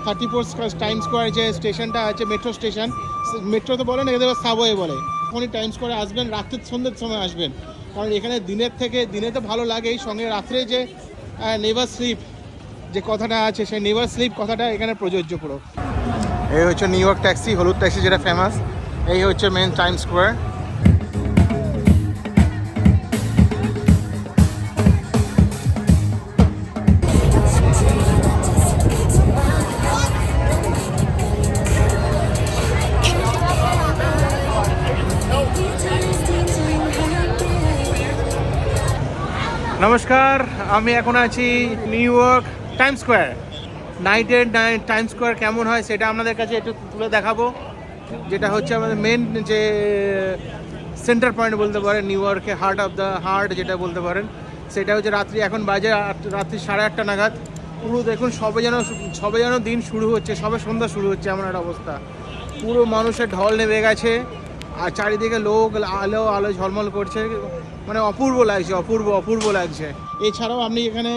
34 time square যে স্টেশনটা আছে, মেট্রো স্টেশন, মেট্রো তো বলে না, এদের সাবওয়ে বলে। যখনই টাইম স্কোয়ারে আসবেন রাত্রের সন্ধ্যের সময় আসবেন, কারণ এখানে দিনের থেকে দিনে তো ভালো লাগেই, সঙ্গে রাত্রে যে নেভার স্লিপ যে কথাটা আছে, সেই নেভার স্লিপ কথাটা এখানে প্রযোজ্য পুরো। এই হচ্ছে নিউ ইয়র্ক ট্যাক্সি, হলুদ ট্যাক্সি যেটা ফেমাস। এই হচ্ছে মেন টাইম স্কোয়ার। নমস্কার, আমি এখন আছি নিউ ইয়র্ক টাইম স্কোয়ার। নাইটের টাইম স্কোয়ার কেমন হয় সেটা আপনাদের কাছে একটু তুলে দেখাবো। যেটা হচ্ছে আমাদের মেন যে সেন্টার পয়েন্ট বলতে পারেন, নিউ ইয়র্কে হার্ট অফ দ্য হার্ট যেটা বলতে পারেন, সেটা হচ্ছে রাত্রি এখন বাজে রাত্রি 8:30 নাগাদ। পুরো দেখুন সবে যেন দিন শুরু হচ্ছে, সবে সন্ধ্যা শুরু হচ্ছে, এমন একটা অবস্থা। পুরো মানুষের ঢল নেমে গেছে, আর চারিদিকে লোক, আলো আলো ঝলমল করছে, মানে অপূর্ব লাগছে, অপূর্ব লাগছে। এছাড়াও আপনি এখানে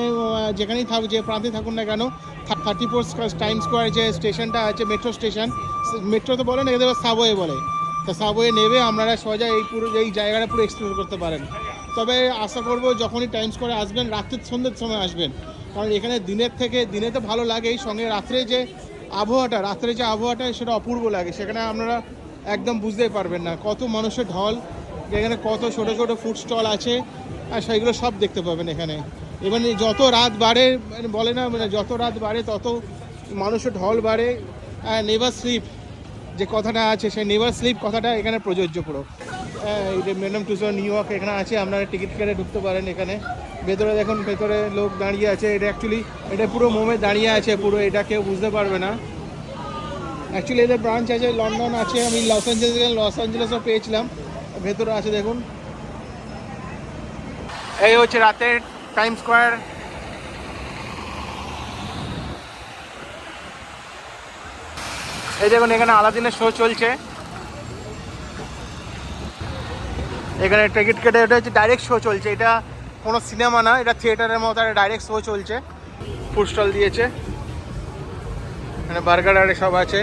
যেখানেই যে প্রান্তে থাকুন না কেন, 34 টাইম স্কোয়ার যে স্টেশনটা আছে, মেট্রো স্টেশন, মেট্রো তো বলে না, এদের সাবওয়ে বলে। তো সাবওয়ে নেবে আপনারা সোজা এই জায়গাটা পুরো এক্সপ্লোর করতে পারেন। তবে আশা করব যখনই টাইম স্কোয়ারে আসবেন রাত্রের সন্ধ্যের সময় আসবেন, কারণ এখানে দিনের থেকে দিনে তো ভালো লাগেই, সঙ্গে রাত্রে যে আবহাওয়াটা সেটা অপূর্ব লাগে। সেখানে আপনারা একদম বুঝতেই পারবেন না কত মানুষের ঢল, এখানে কত ছোট ছোট ফুড স্টল আছে, আর সেইগুলো সব দেখতে পাবেন এখানে। এবার যত রাত বাড়ে, বলে না, মানে যত রাত বাড়ে তত মানুষের ঢল বাড়ে। নেভার স্লিপ যে কথাটা আছে, সেই নেভার স্লিপ কথাটা এখানে প্রযোজ্য পুরো। এই যে ম্যাডাম টুসো নিউ ইয়র্ক এখানে আছে, আপনারা টিকিট কেটে ঢুকতে পারেন এখানে। ভেতরে দেখুন, ভেতরে লোক দাঁড়িয়ে আছে। এটা পুরো মোমে দাঁড়িয়ে আছে পুরো, এটা কেউ বুঝতে পারবে না। অ্যাকচুয়ালি এদের ব্রাঞ্চ আছে লন্ডন আছে, আমি লস অ্যাঞ্জেলেসও পেয়েছিলাম। ভেতরে আছে দেখুন। এই হচ্ছে রাতের টাইম স্কোয়ার। এই দেখুন, এখানে আলাদিনের শো চলছে। এখানে টিকিট কেটে, এটা হচ্ছে ডাইরেক্ট শো চলছে, এটা কোনো সিনেমা না, এটা থিয়েটারের মতো ডাইরেক্ট শো চলছে। ফুড স্টল দিয়েছে, এখানে বার্গার আর সব আছে।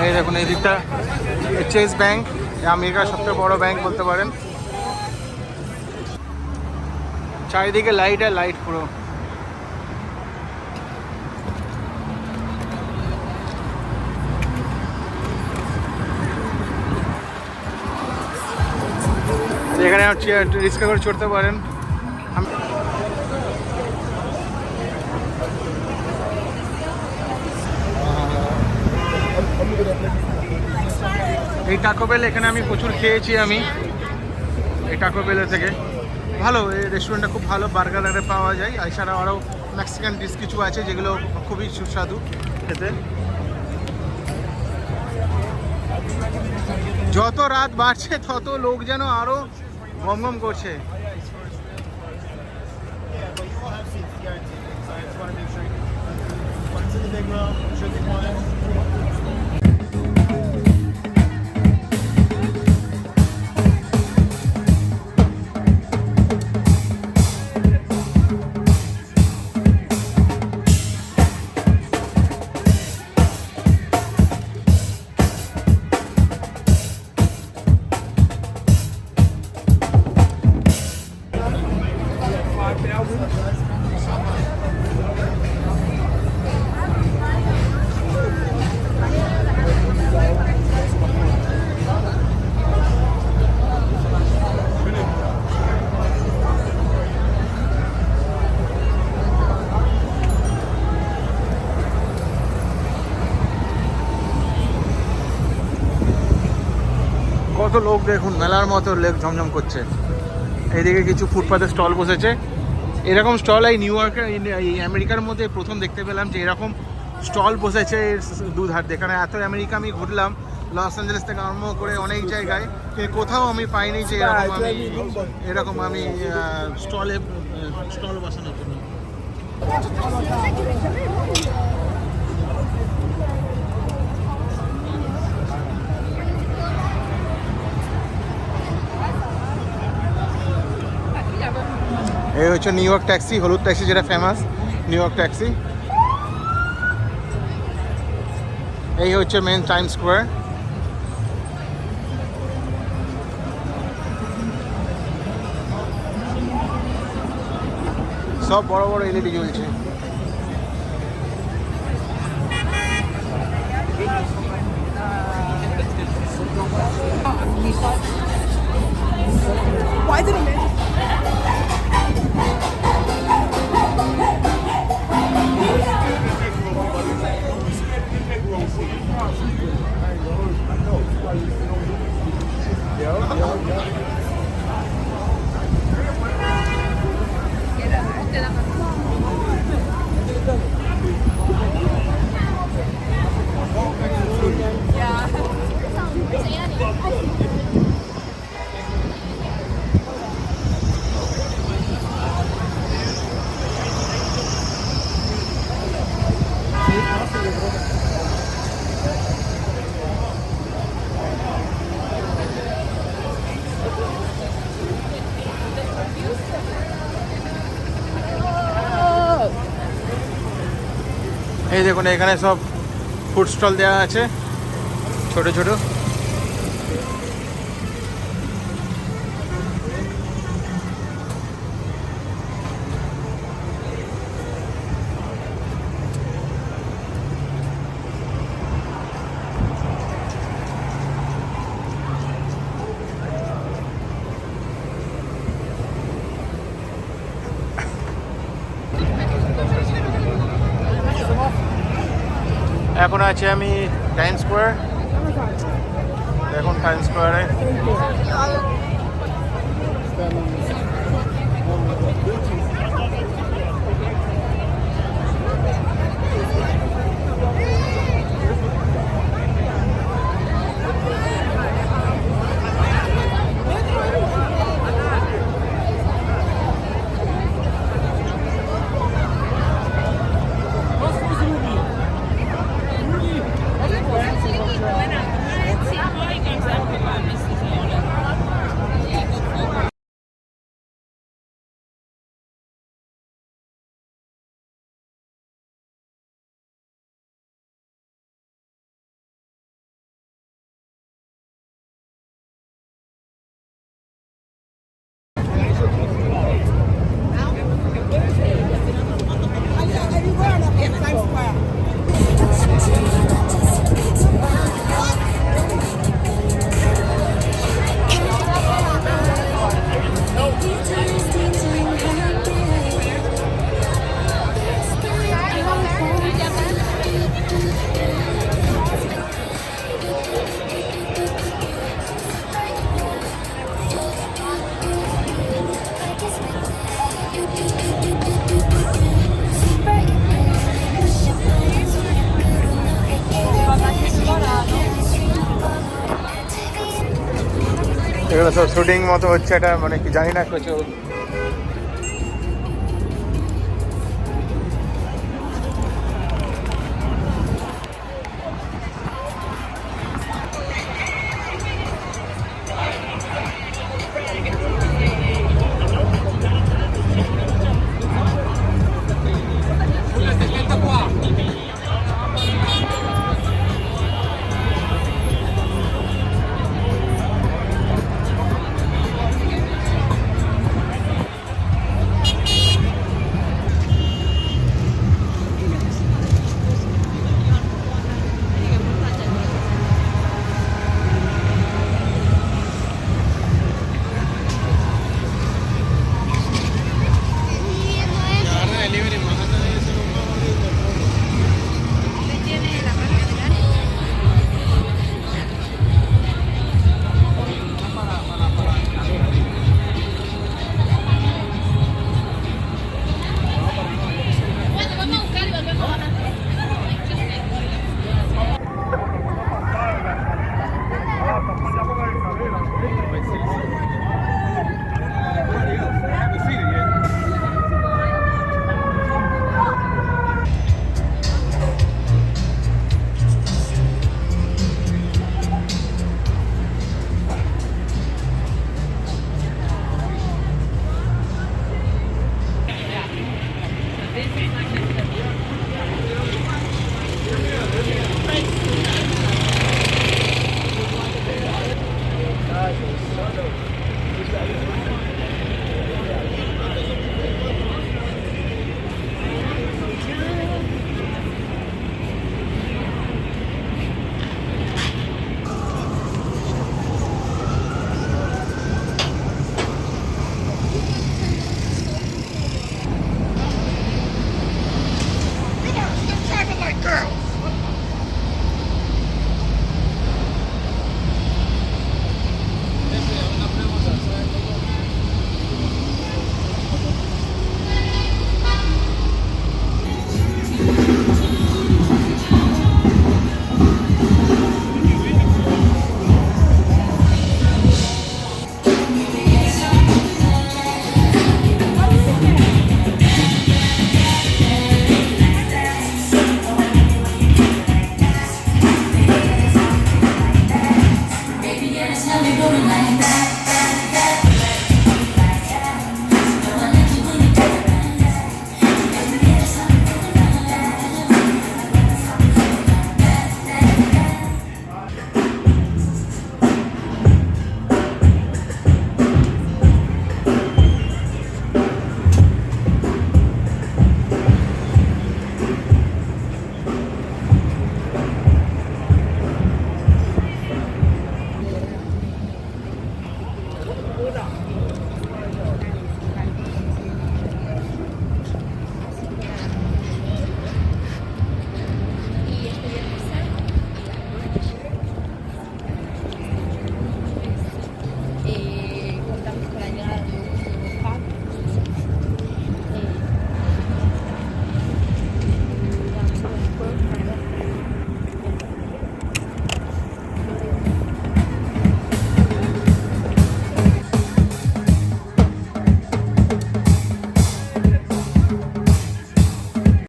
এই দেখুন, এই দিকটা চেস ব্যাংক, আমেরিকার সবচেয়ে বড় ব্যাংক বলতে পারেন। চারিদিকে লাইট আর লাইট পুরো। এখানে রিক্সা করে চড়তে পারেন। এই টাকো বেল এখানে আমি প্রচুর খেয়েছি, আমি এই টাকো বেলের থেকে ভালো, এই রেস্টুরেন্টটা খুব ভালো, বার্গার পাওয়া যায়। এছাড়াও আরও মেক্সিকান ডিশ কিছু আছে যেগুলো খুবই সুস্বাদু খেতে। যত রাত বাড়ছে তত লোক যেন আরও গম করছে। কত লোক দেখুন, মেলার মতো লেক ঝমঝম করছে। এইদিকে কিছু ফুটপাতের স্টল বসেছে। এরকম স্টল এই নিউ ইয়র্কে, এই আমেরিকার মধ্যে প্রথম দেখতে পেলাম যে এরকম স্টল বসেছে দুধার। যেখানে এত আমেরিকা আমি ঘুরলাম, লস অ্যাঞ্জেলেস থেকে আরম্ভ করে অনেক জায়গায়, কিন্তু কোথাও আমি পাইনি যে এরকম আমি স্টল বসানোর জন্য। এই হচ্ছে নিউ ইয়র্ক ট্যাক্সি, হলুদ ট্যাক্সি যেটা ফেমাস, নিউ ইয়র্ক ট্যাক্সি। এই হচ্ছে মেন টাইম স্কোয়ার। সব বড় বড় এলইডি জ্বলছে। Why did it? এই দেখুন এখানে সব ফুড স্টল দেওয়া আছে ছোট ছোট। এখন আছি আমি টাইম স্কোয়ার। দেখুন টাইম স্কোয়ারে এগুলো সব শুটিং মতো হচ্ছে, এটা মানে কি জানি না কিছু